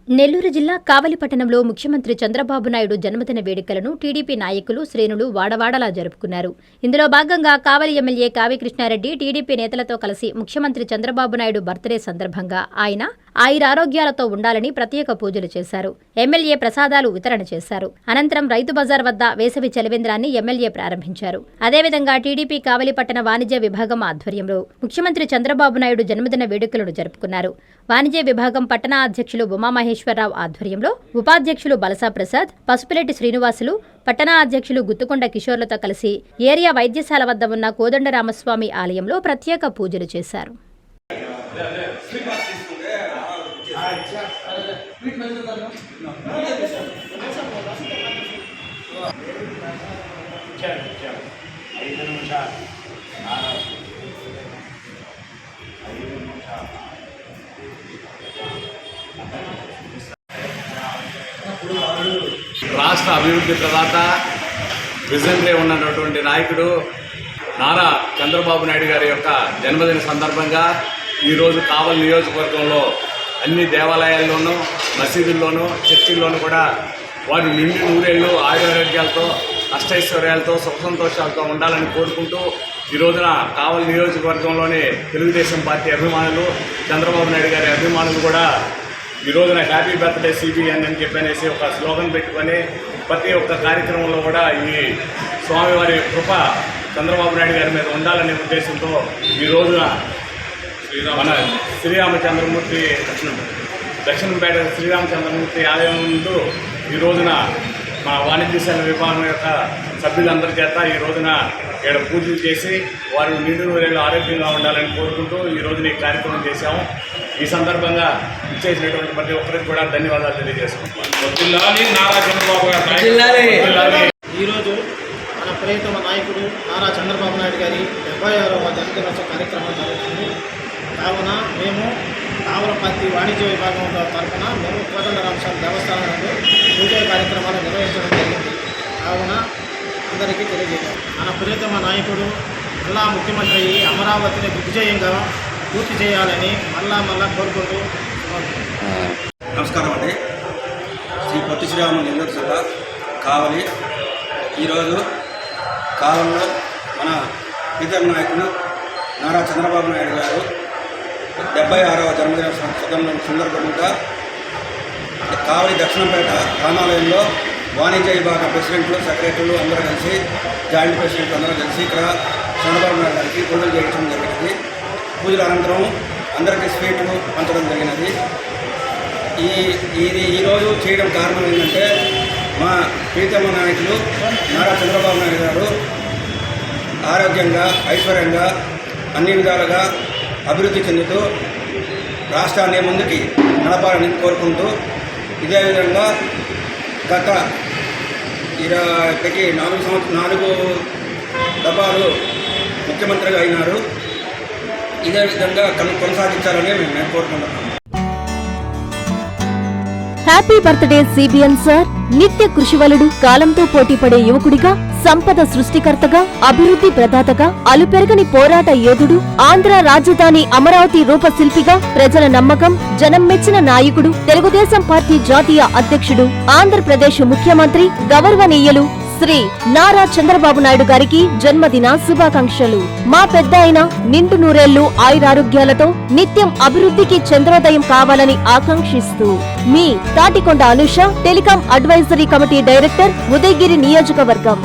నెల్లూరు జిల్లా కావలి పట్టణంలో ముఖ్యమంత్రి చంద్రబాబు నాయుడు జన్మదిన వేడుకలను టీడీపీ నాయకులు శ్రేణులు వాడవాడలా జరుపుకున్నారు. ఇందులో భాగంగా కావలి ఎమ్మెల్యే కావి కృష్ణారెడ్డి టీడీపీ నేతలతో కలిసి ముఖ్యమంత్రి చంద్రబాబు నాయుడు బర్త్డే సందర్భంగా ఆయన ఆయురారోగ్యాలతో ఉండాలని ప్రత్యేక పూజలు చేశారు. ఎమ్మెల్యే ప్రసాదాలు వితరణ చేశారు. అనంతరం రైతు బజార్ వద్ద వేసవి చలివేంద్రాన్ని ఎమ్మెల్యే ప్రారంభించారు. అదేవిధంగా టీడీపీ కావలి పట్టణ వాణిజ్య విభాగం ఆధ్వర్యంలో ముఖ్యమంత్రి చంద్రబాబు నాయుడు జన్మదిన వేడుకలను జరుపుకున్నారు. వాణిజ్య విభాగం పట్టణ అధ్యక్షులు ఉమామహేశ్వరరావు ఆధ్వర్యంలో ఉపాధ్యక్షులు బలసా ప్రసాద్, పసుపులేటి శ్రీనివాసులు, పట్టణ అధ్యక్షులు గుత్తుకొండ కిషోర్లతో కలిసి ఏరియా వైద్యశాల వద్ద ఉన్న కోదండరామస్వామి ఆలయంలో ప్రత్యేక పూజలు చేశారు. రాష్ట్ర అభివృద్ధి ప్రదాత విజనరీ ఉన్నటువంటి నాయకుడు నారా చంద్రబాబు నాయుడు గారి యొక్క జన్మదిన సందర్భంగా ఈరోజు కావలి నియోజకవర్గంలో అన్ని దేవాలయాల్లోనూ, మసీదుల్లోనూ, చర్చిల్లోనూ కూడా వారి నిండి నూరేళ్ళు ఆయురారోగ్యాలతో, అష్టైశ్వర్యాలతో, సుఖ సంతోషాలతో ఉండాలని కోరుకుంటూ ఈ రోజున కావలి నియోజకవర్గంలోని తెలుగుదేశం పార్టీ అభిమానులు, చంద్రబాబు నాయుడు గారి అభిమానులు కూడా ఈ రోజున హ్యాపీ బర్త్డే సిబిఎన్ అని చెప్పనేసి ఒక స్లోగన్ పెట్టుకొని ప్రతి ఒక్క కార్యక్రమంలో కూడా ఈ స్వామివారి కృప చంద్రబాబు నాయుడు గారి మీద ఉండాలనే ఉద్దేశంతో ఈ రోజున మన శ్రీరామచంద్రమూర్తి దక్షిణపేట శ్రీరామచంద్రమూర్తి ఆలయం ముందు ఈ రోజున మా వాణిజ్యశాల విభాగం యొక్క సభ్యులందరి చేత ఈ రోజున ఇక్కడ పూజలు చేసి వారు నిండు నూరేళ్ళు ఆరోగ్యంగా ఉండాలని కోరుకుంటూ ఈ రోజున ఈ కార్యక్రమం చేశాము. ఈ సందర్భంగా ఇచ్చేసినటువంటి ప్రతి ఒక్కరికి కూడా ధన్యవాదాలు తెలియజేసుకుంటున్నాను. ఈరోజు మన ప్రియతమ నాయకుడు నారా చంద్రబాబు నాయుడు గారి 76వ జన్మదినోత్సవ కార్యక్రమం జరుగుతుంది. కావున మేము కావలపర్తి వాణిజ్య విభాగం తరఫున మేము కోదండరామస్వామి దేవస్థానంలో పూజా కార్యక్రమాలు నిర్వహించడం జరిగింది. కావున అందరికీ తెలియజేయాలి. మన ప్రియతమ నాయకుడు జిల్లా ముఖ్యమంత్రి అమరావతిని దిగ్విజయంగా పూర్తి చేయాలని మళ్ళా కోరుకుంటూ. నమస్కారం అండి. శ్రీ పొట్టి శ్రీరాములు నెల్లూరు జిల్లా కావలి. ఈరోజు కావలిలో మన ప్రీతం నాయకుడు నారా చంద్రబాబు నాయుడు గారు 76వ జన్మదిన సందర్భంగా కావలి దక్షిణపేట రామాలయంలో వాణిజ్య విభాగ ప్రెసిడెంట్లు, సెక్రటరీలు అందరూ కలిసి, జాయింట్ ప్రెసిడెంట్లు అందరూ కలిసి ఇక్కడ చంద్రబాబు నాయుడు గారికి పూజలు చేయించడం జరిగింది. పూజల అనంతరం అందరికీ స్వీట్లు పంచడం జరిగినది. ఈరోజు చేయడం కారణం ఏంటంటే మా ప్రీతమ నాయకులు నారా చంద్రబాబు నాయుడు గారు ఆరోగ్యంగా, ఐశ్వర్యంగా, అన్ని విధాలుగా అభివృద్ధి చెందుతూ రాష్ట్రాన్ని ముందుకి నడపాలని కోరుకుంటూ, ఇదే విధంగా గత 4 దఫాలు ముఖ్యమంత్రిగా అయినారు. ఇదే విధంగా కొనసాగించాలని మేము కోరుకుంటున్నాం. Happy birthday CBN sir. నిత్య కృషివలుడు, కాలంతో పోటీపడే యువకుడిగా, సంపద సృష్టికర్తగా, అభివృద్ధి ప్రదాతగా, అలుపెరగని పోరాట యోధుడు, ఆంధ్ర రాజధాని అమరావతి రూపశిల్పిగా, ప్రజల నమ్మకం, జనం మెచ్చిన నాయకుడు, తెలుగుదేశం పార్టీ జాతీయ అధ్యక్షుడు, ఆంధ్రప్రదేశ్ ముఖ్యమంత్రి గౌరవనీయులు శ్రీ నారా చంద్రబాబు నాయుడు గారికి జన్మదిన శుభాకాంక్షలు. మా పెద్ద అయిన నిండు నూరేళ్లు ఆయురారోగ్యాలతో నిత్యం అభివృద్ధికి చంద్రోదయం కావాలని ఆకాంక్షిస్తూ మీ Tatikonda Anusha, telecom advisory committee director, Udayagiri నియోజకవర్గం.